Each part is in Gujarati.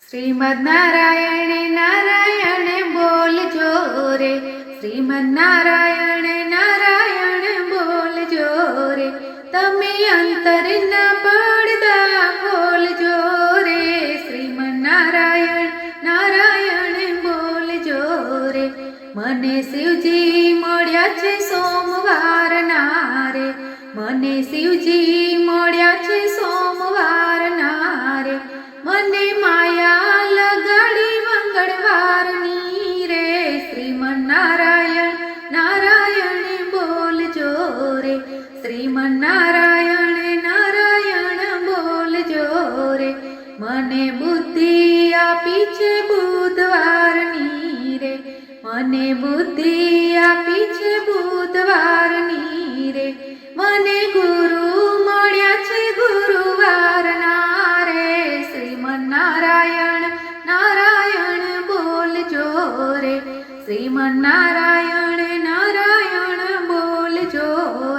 શ્રીમદ નારાયણ નારાયણ બોલજો રે, શ્રીમદ નારાયણ નારાયણ બોલજો રે, તમે અંતરના પડદા ખોલજો રે, શ્રીમદ નારાયણ નારાયણ બોલજો રે. મને શિવજી મળ્યા છે સોમવારના રે, મને શિવજી મળ્યા છે સોમવારના રે, મને માયા લગાડી મંગળવારની રે, શ્રીમદ નારાયણ નારાયણ બોલજો રે, શ્રીમદ નારાયણ નારાયણ બોલજો રે. મને બુદ્ધિ આપી છે બુધવારની રે, મને બુદ્ધિ આપી છે બુધવારની રે, મને ગુરુ મળ્યા છે ગુરુવારના રે, શ્રીમદ નારાયણ નારાયણ બોલજો રે, શ્રીમદ નારાયણ નારાયણ બોલજો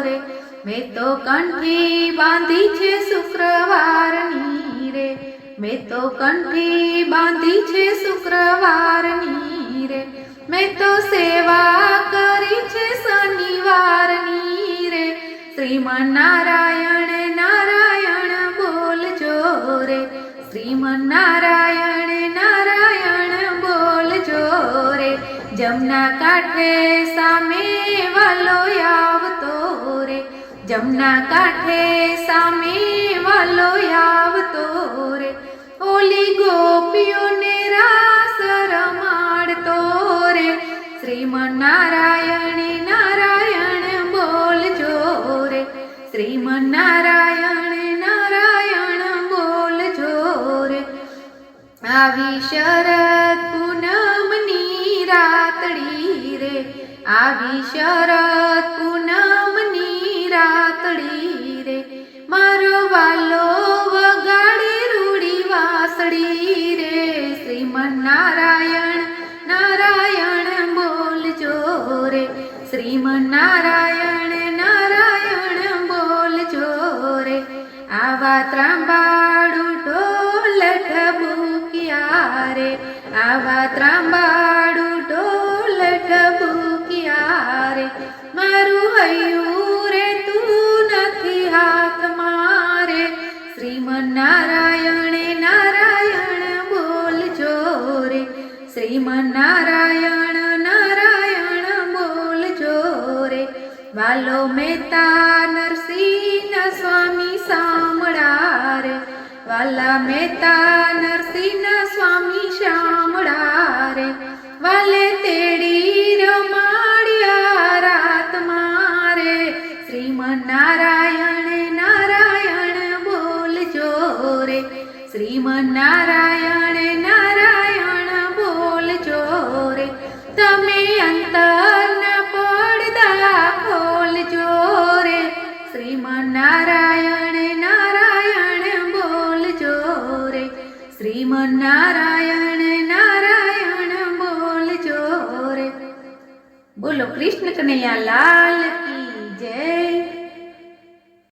રે. મેં તો કંઠી બાંધી છે શુક્રવારની રે, મેં તો કંઠી બાંધી છે શુક્રવારની રે, મેં તો સેવા કરી છે શનિવારની રે, શ્રીમદ નારાયણ નારાયણ બોલજો રે, શ્રીમદ નારાયણ નારાયણ બોલજો રે. જમના કાંઠે સામે વાલો આવતો રે, જમના કાંઠે સામે વાલો આવતો રે, ઓલી ગોપીઓને રાસ રમાડતો રે, શ્રીમદ નારાયણ નારાયણ બોલજો રે, શ્રીમદ નારાયણ નારાયણ બોલજો રે. આવી શરદ પૂનમની રાતડી રે, આવી શરદ પૂનમની રાતડી રે, મારો વાલો વગાડે રૂડી વાસળી રે, શ્રીમદ નારાયણ નારાયણ બોલજો રે, શ્રીમદ નારાયણ નારાયણ બોલજો રે. આવા ત્રાંબાડું ઢોલ ઢબુકિયા રે, આવા ત્રાંબાડું ઢોલ ઢબુકિયા રે, મારું હૈયું રે તું નથી હાથમાં રે, શ્રીમદ નારાયણ નારાયણ બોલજો રે, શ્રીમદ નારાયણ નારાયણ બોલજો રે. વાલો મહેતા નરસિંહ સ્વામી સાંભળા રે, વાલા મહેતા નરસિંહ સ્વામી સાંભળા રે, વાલે તેડી રમાડ્યા રાતમાં રે, શ્રીમદ નારાયણ નારાયણ બોલજો રે, શ્રીમદ નારાયણ નારાયણ બોલજો રે. તમે અંતરના પડદા ખોલજો રે, શ્રીમદ નારાયણ નારાયણ બોલજો રે, શ્રીમદ નારાયણ નારાયણ બોલજો રે. બોલો કૃષ્ણ કનૈયા લાલ કી જય.